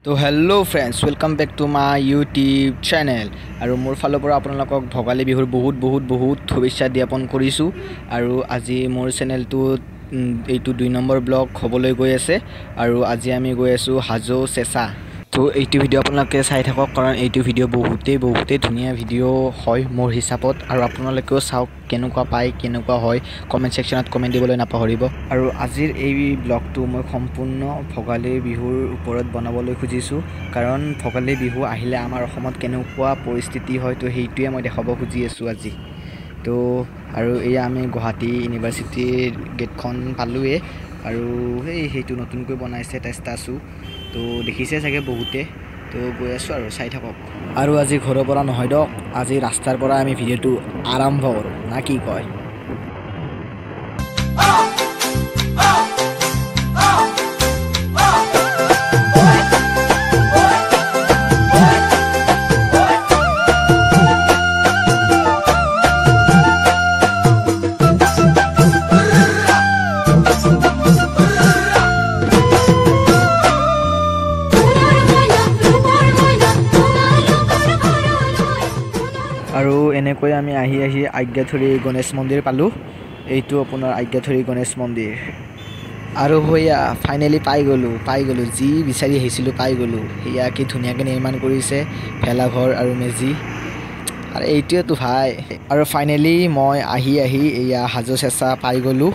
তো hello' friends welcome back to my YouTube channel আৰু মোৰ ফালৰ পৰা আপোনালোকক ভোগালী বিহুৰ বহুত শুভেচ্ছা জ্ঞাপন কৰিছোঁ। আৰু আজি মোৰ চেনেলটোত এইটো 2 নম্বৰ ব্লগ হ'বলৈ গৈ আছে আৰু আজি আমি গৈ আছোঁ হাজো চেঁচা। তো এইটো ভিডিঅ' আপোনালোকে চাই থাকক কাৰণ এইটো ভিডিঅ' বহুতেই ধুনীয়া ভিডিঅ' হয় মোৰ হিচাপত। আৰু আপোনালোকেও চাওক কেনেকুৱা পায় কেনেকুৱা হয়, কমেণ্ট ছেকশ্যনত কমেণ্ট দিবলৈ নাপাহৰিব। আৰু আজিৰ এই ব্লগটো মই সম্পূৰ্ণ ভোগালী বিহুৰ ওপৰত বনাবলৈ খুজিছোঁ কাৰণ ভোগালী বিহু আহিলে আমাৰ অসমত কেনেকুৱা পৰিস্থিতি হয় তো সেইটোৱে মই দেখাব খুজি আছোঁ আজি। তো আৰু এয়া আমি গুৱাহাটী ইউনিভাৰ্চিটিৰ গেটখন পালোঁৱে আৰু সেইটো নতুনকৈ বনাইছে এটা ষ্টাচু, তো দেখিছে চাগে বহুতে। তো গৈ আছোঁ আৰু চাই থাকক। আৰু আজি ঘৰৰ পৰা নহয় দিয়ক, আজি ৰাস্তাৰ পৰা আমি ভিডিঅ'টো আৰম্ভ কৰোঁ না কি কয়। আৰু এনেকৈ আমি আহি আজ্ঞাথুৰী গণেশ মন্দিৰ পালোঁ। এইটো আপোনাৰ আজ্ঞাথুৰী গণেশ মন্দিৰ। আৰু সেয়া ফাইনেলি পাই গ'লোঁ যি বিচাৰি আহিছিলোঁ পাই গ'লোঁ। সেয়া কি ধুনীয়াকৈ নিৰ্মাণ কৰিছে ভেলাঘৰ আৰু মেজি, আৰু এইটোৱেতো ভাই। আৰু ফাইনেলি মই আহি এয়া হাজো চেঁচা পাই গ'লোঁ।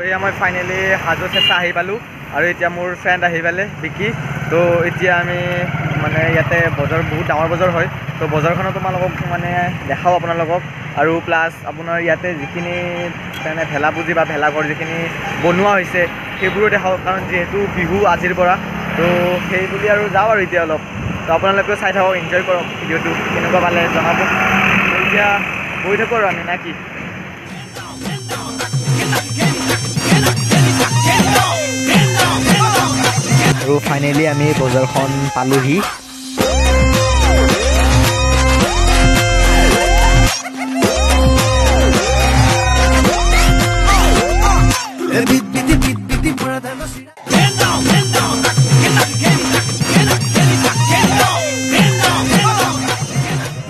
এয়া মই ফাইনেলি হাজো চেঁচা আহি পালোঁ আৰু এতিয়া মোৰ ফ্ৰেণ্ড আহি পালে বিকি। তো এতিয়া আমি মানে ইয়াতে বজাৰ বহুত ডাঙৰ বজাৰ হয়, তো বজাৰখনো তোমালোকক মানে দেখাওঁ আপোনালোকক। আৰু প্লাছ আপোনাৰ ইয়াতে যিখিনি মানে ভেলা পুজি বা ভেলাঘৰ যিখিনি বনোৱা হৈছে সেইবোৰো দেখাওঁ, কাৰণ যিহেতু বিহু আজিৰ পৰা, তো সেই বুলি আৰু যাওঁ আৰু এতিয়া অলপ। তো আপোনালোকেও চাই থাকক, এনজয় কৰক ভিডিঅ'টো, কেনেকুৱা পালে জনাব। এতিয়া গৈ থাকোঁ আৰু আমি নে কি। আৰু ফাইনেলি আমি বজাৰখন পালোঁহি।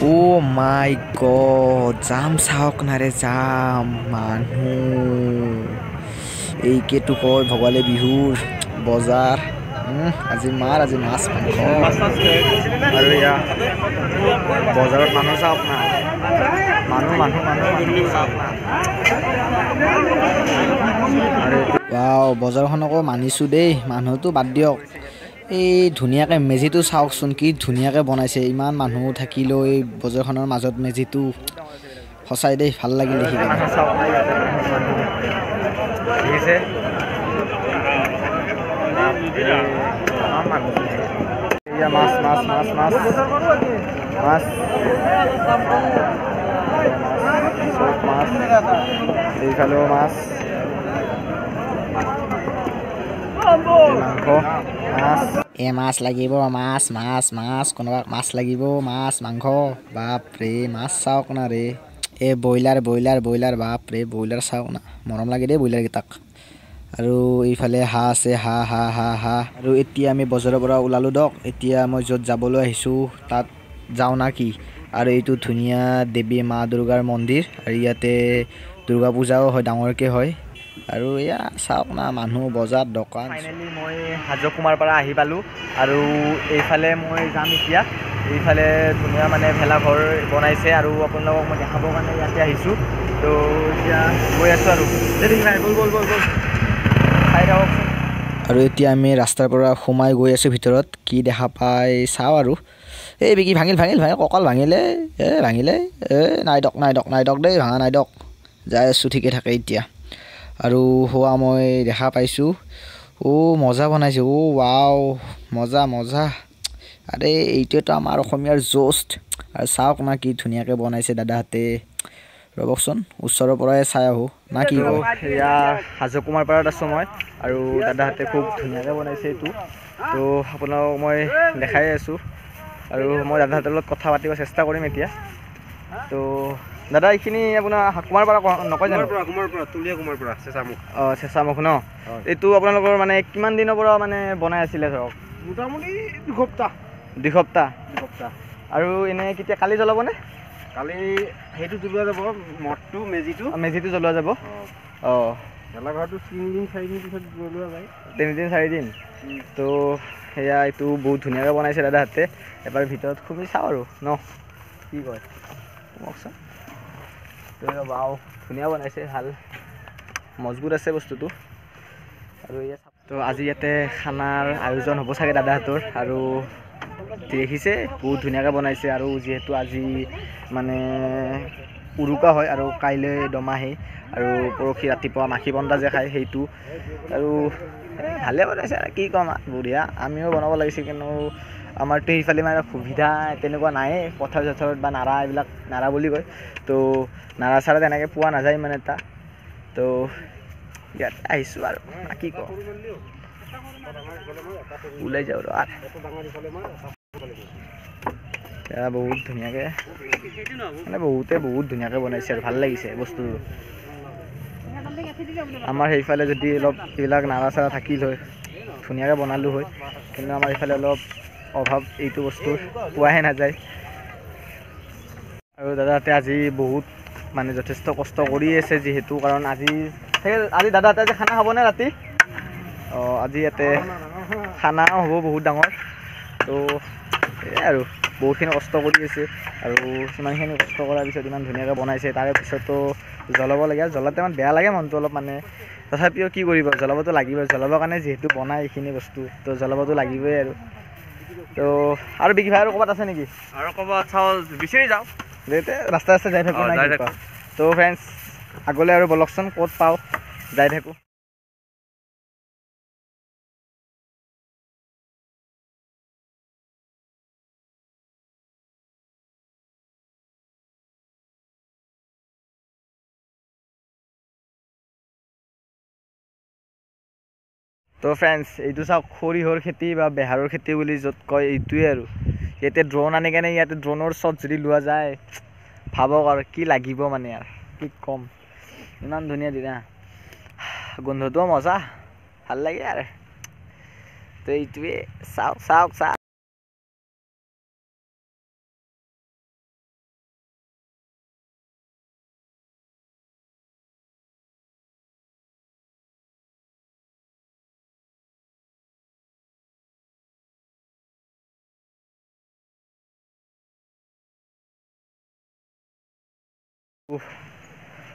অ' মাই গড, যাম চাওক নাৰে যাম মানুহ। এইকেইটো কয় ভোগালী বিহুৰ বজাৰ। আজি মাছ মাংস। আৰু এয়া বজাৰত মানুহ চাওক না, মানুহ চাওক না। ৱাও, বজাৰখনকো মানিছোঁ দেই, মানুহটো বাদ দিয়ক। এই ধুনীয়াকৈ মেজিটো চাওকচোন, কি ধুনীয়াকৈ বনাইছে। ইমান মানুহ থাকিলেও এই বজাৰখনৰ মাজত মেজিটো সঁচাই দেই ভাল লাগিল দেখি কিনে। মাছ এইফালেও মাছ, মাংস, মাছ লাগিব, মাছ কোনোবা মাছ লাগিব, মাছ মাংস। বাপৰে মাছ চাওক না ৰে। ব্ৰইলাৰ বাপৰে, ব্ৰইলাৰ চাওক না, মৰম লাগে দেই ব্ৰইলাৰকেইটাক। আৰু এইফালে হাঁহ আছে, হাঁহ। আৰু এতিয়া আমি বজাৰৰ পৰা ওলালোঁ দিয়ক। এতিয়া মই য'ত যাবলৈ আহিছোঁ তাত যাওঁ না কি। আৰু এইটো ধুনীয়া দেৱী মা দুৰ্গাৰ মন্দিৰ, আৰু ইয়াতে দুৰ্গা পূজাও হয়, ডাঙৰকৈ হয়। আৰু এয়া চাওক না মানুহ, বজাৰ, দোকান। ফাইনেলি মই হাজো কুমাৰ পৰা আহি পালোঁ আৰু এইফালে মই যাম এতিয়া। এইফালে ধুনীয়া মানে ভেলাঘৰ বনাইছে আৰু আপোনালোকক মই দেখাবৰ কাৰণে ইয়াতে আহিছোঁ। তো এতিয়া গৈ আছোঁ আৰু গ'ল চাই থাককচোন। আৰু এতিয়া আমি ৰাস্তাৰ পৰা সোমাই গৈ আছোঁ ভিতৰত, কি দেখা পাই চাওঁ আৰু। এই বিকি ভাঙিল কঁকাল ভাঙিলে, নাই দক দেই, ভাঙা নাই দক, যাই আছোঁ ঠিকে থাকে এতিয়া। আৰু হোৱা মই দেখা পাইছোঁ, মজা বনাইছে, ৱাও মজা। আৰে এইটোৱেতো আমাৰ অসমীয়াৰ জোষ্ট। আৰু চাওক না কি ধুনীয়াকৈ বনাইছে দাদাহঁতে। ৰ'বকচোন ওচৰৰ পৰাই চাই আহোঁ না কি কয়। এয়া হাজো কুমাৰ পাৰত আছোঁ মই, আৰু দাদাহঁতে খুব ধুনীয়াকৈ বনাইছে এইটো। তো আপোনালোকক মই দেখাই আছোঁ, আৰু মই দাদাহঁতৰ লগত কথা পাতিব চেষ্টা কৰিম এতিয়া। তো দাদা এইখিনি আপোনাৰ কুমাৰ পৰা নকয় জানো? কুমাৰ পৰা চেঁচামুখ। চেঁচামুখ ন? এইটো আপোনালোকৰ মানে কিমান দিনৰ পৰা মানে বনাই আছিলে ধৰক? মোটামুটি 2 সপ্তাহ আৰু এনে কেতিয়া কালি জ্বলাবনে? কালি সেইটো জ্বলোৱা যাব, মঠটো মেজিটো জ্বলোৱা যাব। অঁ, ভেলাঘৰটো 3-4 দিন পিছত জ্বলোৱা যায়। 3-4 দিন। তো সেয়া এইটো বহুত ধুনীয়াকৈ বনাইছে দাদাহঁতে। এবাৰ ভিতৰত সোমি চাওঁ আৰু ন, কি কয় কওকচোন। বাও, ধুনীয়া বনাইছে, ভাল মজবুত আছে বস্তুটো। আৰু তো আজি ইয়াতে খানাৰ আয়োজন হ'ব চাগে দাদাহঁতৰ। আৰু দেখিছে বহুত ধুনীয়াকৈ বনাইছে। আৰু যিহেতু আজি মানে উৰুকা হয় আৰু কাইলৈ দমাহী আৰু পৰহি ৰাতিপুৱা মাখি বন্ধা যে খায় সেইটো। আৰু ভালে বনাইছে আৰু কি ক'ম, বঢ়িয়া। আমিও বনাব লাগিছে, কিন্তু আমাৰতো সেইফালে মানে সুবিধা তেনেকুৱা নায়েই, পথাৰ-চথাৰত বা নাৰা, এইবিলাক নাৰা বুলি কয়। তো নাৰা চাৰা তেনেকৈ পোৱা নাযায় ইমান এটা। তো ইয়াত আহিছোঁ আৰু কি কওঁ, ওলাই যাওঁ আৰু বহুত ধুনীয়াকৈ মানে বহুত ধুনীয়াকৈ বনাইছে আৰু ভাল লাগিছে বস্তুটো। আমাৰ সেইফালে যদি অলপ এইবিলাক নাৰা চাৰা থাকিল হয়, ধুনীয়াকৈ বনালোঁ হয়। কিন্তু আমাৰ এইফালে অলপ অভাৱ, এইটো বস্তুৰ পোৱাহে নাযায়। আৰু দাদাহঁতে আজি বহুত মানে যথেষ্ট কষ্ট কৰি আছে যিহেতু, কাৰণ আজি দাদাহঁতে আজি খানা হ'বনে ৰাতি? অঁ, আজি ইয়াতে খানাও হ'ব বহুত ডাঙৰ। তো সেয়াই আৰু বহুতখিনি কষ্ট কৰি আছে। আৰু সিমানখিনি কষ্ট কৰাৰ পিছত ইমান ধুনীয়াকৈ বনাইছে, তাৰে পিছতো জ্বলাব লাগে। জ্বলাতে ইমান বেয়া লাগে মনটো অলপ মানে, তথাপিও কি কৰিব, জ্বলাবতো লাগিবই। জ্বলাবৰ কাৰণে যিহেতু বনাই এইখিনি বস্তু, তো জ্বলাবতো লাগিবই আৰু। তো আৰু বিকি ভাই আৰু ক'ৰবাত আছে নেকি? আৰু ক'ৰবাত চাওঁ, বিচাৰি যাওঁ। ৰাস্তা যাই থাকোঁ নাই কি কোৱা? তো ফ্ৰেণ্ডছ, আগলৈ আৰু বলকচোন, ক'ত পাওঁ যাই থাকোঁ। তো ফ্ৰেণ্ডছ, এইটো চাওক, সৰিয়হৰ খেতি বা বেহাৰৰ খেতি বুলি য'ত কয় এইটোৱে আৰু। ইয়াতে ড্ৰোন আনি কেনে ইয়াতে ড্ৰোনৰ শ্বট যদি লোৱা যায়, ভাবক আৰু কি লাগিব মানে, আৰু কি ক'ম, ইমান ধুনীয়া ধুনীয়া গোন্ধটোও মজা, ভাল লাগে আৰু। তো এইটোৱে চাওক।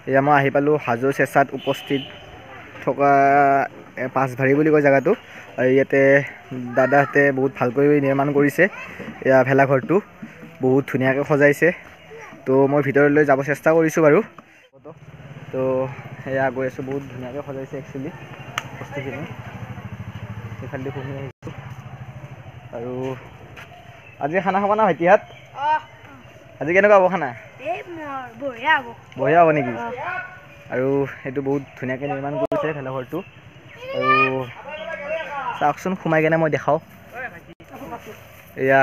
এয়া মই আহি পালোঁ হাজো চেঁচাত উপস্থিত থকা পাঁচভাৰী বুলি কয় জেগাটো। ইয়াতে দাদাহঁতে বহুত ভালকৈ নিৰ্মাণ কৰিছে এয়া ভেলাঘৰটো, বহুত ধুনীয়াকৈ সজাইছে। তো মই ভিতৰলৈ যাব চেষ্টা কৰিছোঁ বাৰু। তো সেয়া গৈ আছোঁ, বহুত ধুনীয়াকৈ সজাইছে একচুৱেলি বস্তুখিনি। সেইফালেদি ঘূমি আহিছোঁ। আৰু আজি খানা খাব না ভাইটিহঁত? আজি কেনেকুৱা হ'ব খানা? বঢ়িয়া হ'ব নেকি? আৰু সেইটো বহুত ধুনীয়াকৈ নিৰ্মাণ কৰিছে ভেলাঘৰটো। আৰু চাওকচোন, সোমাই কেনে মই দেখাওঁ। এয়া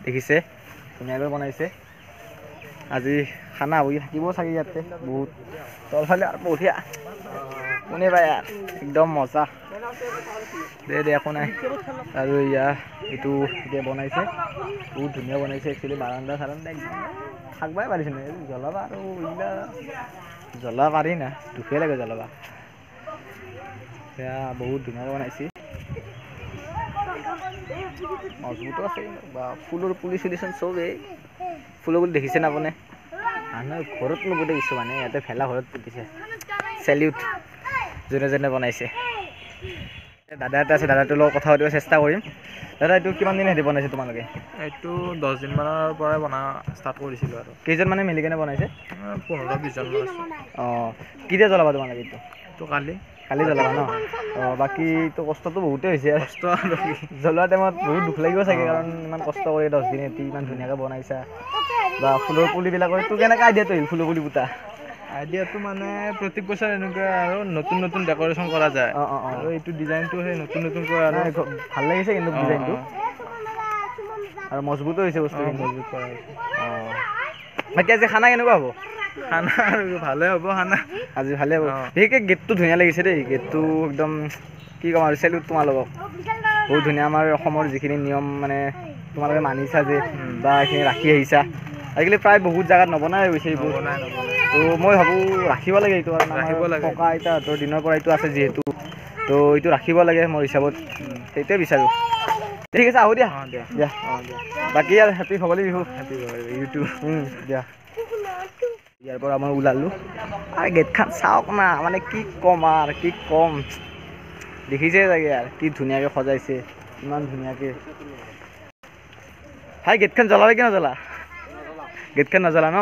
দেখিছে, ধুনীয়াকৈ বনাইছে। আজি খানা হৈ থাকিব চাগে ইয়াতে বহুত। তলফালে আৰু বঢ়িয়া, কোনে পায় একদম মজা। দে একো নাই। আৰু এইটো এতিয়া বনাইছে, বহুত ধুনীয়া বনাইছে একচুৱেলি। বাৰান্দা চাৰান্দা একদম থাকবাই পাৰিছে নাই, জ্বলাবা আৰু এইবিলাক জ্বলাব পাৰি না, দুখে লাগে জ্বলাবা। সেয়া বহুত ধুনীয়াকৈ বনাইছে, মজবুতো আছে বা ফুলৰ পুলি চুলিচোন চবেই ফুলৰ পুলি দেখিছে না আপুনি? মানুহে ঘৰত নুপুতে কিছুমানে, ইয়াতে ভেলাঘৰত পুতিছে। চেলিউট যোনে বনাইছে। দাদা এটা আছে, দাদাটোৰ লগত কথা পাতিব চেষ্টা কৰিম। দাদা, এইটো কিমান দিন হেৰি বনাইছে তোমালোকে? এইটো 10 দিনমানৰ পৰাই ষ্টাৰ্ট কৰিছিলোঁ আৰু। কেইজন মানে মিলি কেনে বনাইছে? 15-20 জন মান আছোঁ। অঁ, কেতিয়া জ্বলাবা তোমালোকে এইটো? তো কালি জ্বলাবা ন? অঁ, বাকীটো কষ্টটো বহুতেই হৈছে। কষ্ট আৰু জ্বলোৱা টাইমত বহুত দুখ লাগিব চাগে, কাৰণ ইমান কষ্ট কৰি 10 দিন এটি ইমান ধুনীয়াকৈ বনাইছা। বা ফুলৰ পুলিবিলাকৰ তোৰ কেনেকৈ আইডিয়াটো আহিল ফুলৰ পুলি পুতা? আইডিয়াটো মানে প্ৰত্যেক বছৰ এনেকুৱা আৰু নতুন ডেক'ৰেশ্যন কৰা যায়। অঁ। আৰু এইটো ডিজাইনটো সেই নতুন কৰা আৰু ভাল লাগিছে কিন্তু ডিজাইনটো। আৰু মজবুতো হৈছে বস্তুখিনি। মজবুত কৰা হৈছে। অঁ, বাকী আজি খানা কেনেকুৱা হ'ব? খানা আৰু ভালে হ'ব খানা। আজি ভালে হ'ব। বিশেষকৈ গেটটো ধুনীয়া লাগিছে দেই, গেটটো একদম কি ক'ম আৰু, চেলিউট তোমালোকক। বহুত ধুনীয়া আমাৰ অসমৰ যিখিনি নিয়ম মানে তোমালোকে মানিছা যে বা এইখিনি ৰাখি আহিছা আজিকালি প্ৰায় বহুত জেগাত নবনাই গৈছে এইবোৰ তো মই ভাবোঁ ৰাখিব লাগে এইটো ৰাখিব লাগে। ককা আইতাহঁতৰ দিনৰ পৰা এইটো আছে যিহেতু তো এইটো ৰাখিব লাগে মোৰ হিচাপত সেইটোৱে বিচাৰোঁ ঠিক আছে আহোঁ দিয়া দিয়া বাকী আৰু হেপী ভোগালী বিহু ইউটিউব দিয়া ইয়াৰ পৰা মই ওলালোঁ আৰু গেটখন চাওক না মানে কি ক'ম আৰু কি ক'ম দেখিছে চাগে আৰু কি ধুনীয়াকৈ সজাইছে ইমান ধুনীয়াকৈ ভাই গেটখন জ্বলাবে কি নজ্বলা গেটখন নজ্বলা ন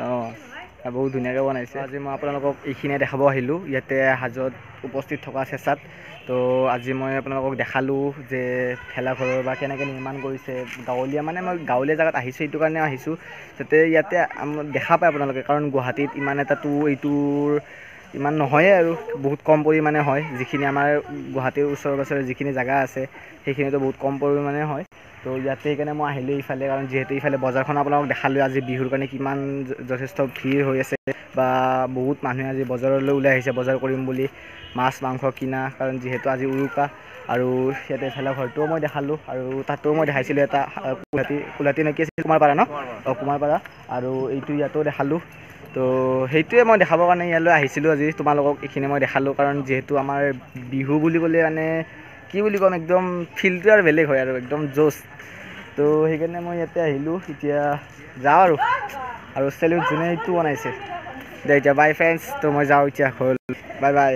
অঁ বহুত ধুনীয়াকৈ বনাইছে আজি মই আপোনালোকক এইখিনিয়ে দেখাব আহিলোঁ ইয়াতে হাজোত উপস্থিত থকা চেঁচাত তো আজি মই আপোনালোকক দেখালোঁ যে ভেলাঘৰৰ বা কেনেকৈ নিৰ্মাণ কৰিছে গাঁৱলীয়া মানে মই গাঁৱলীয়া জেগাত আহিছোঁ এইটো কাৰণে আহিছোঁ যাতে ইয়াতে দেখা পায় আপোনালোকে কাৰণ গুৱাহাটীত ইমান এটাতো এইটোৰ ইমান নহয়েই আৰু বহুত কম পৰিমাণে হয় যিখিনি আমাৰ গুৱাহাটীৰ ওচৰে পাঁজৰে যিখিনি জেগা আছে সেইখিনিতো বহুত কম পৰিমাণে হয় তো ইয়াতে সেইকাৰণে মই আহিলোঁ ইফালে কাৰণ যিহেতু ইফালে বজাৰখন আপোনালোকক দেখালোঁ আজি বিহুৰ কাৰণে কিমান যথেষ্ট ভিৰ হৈ আছে বা বহুত মানুহে আজি বজাৰলৈ ওলাই আহিছে বজাৰ কৰিম বুলি মাছ মাংস কিনা কাৰণ যিহেতু আজি উৰুকা আৰু ইয়াতে ভেলাঘৰটোও মই দেখালোঁ আৰু তাতো মই দেখাইছিলোঁ এটা কুলহাটী নে কি আছিল কুমাৰপাৰা ন অঁ কুমাৰপাৰা আৰু এইটো ইয়াতো দেখালোঁ তো সেইটোৱে মই দেখাবৰ কাৰণে ইয়ালৈ আহিছিলোঁ আজি তোমালোকক এইখিনি মই দেখালোঁ কাৰণ যিহেতু আমাৰ বিহু বুলি ক'লে মানে কি বুলি ক'ম একদম ফিলটো আৰু বেলেগ হয় আৰু একদম জোচ তো সেইকাৰণে মই ইয়াতে আহিলোঁ এতিয়া যাওঁ আৰু চেলিউট যোনে এইটো বনাইছে দে এতিয়া বাই ফ্ৰেণ্ডছ তো মই যাওঁ এতিয়া হ'ল বাই বাই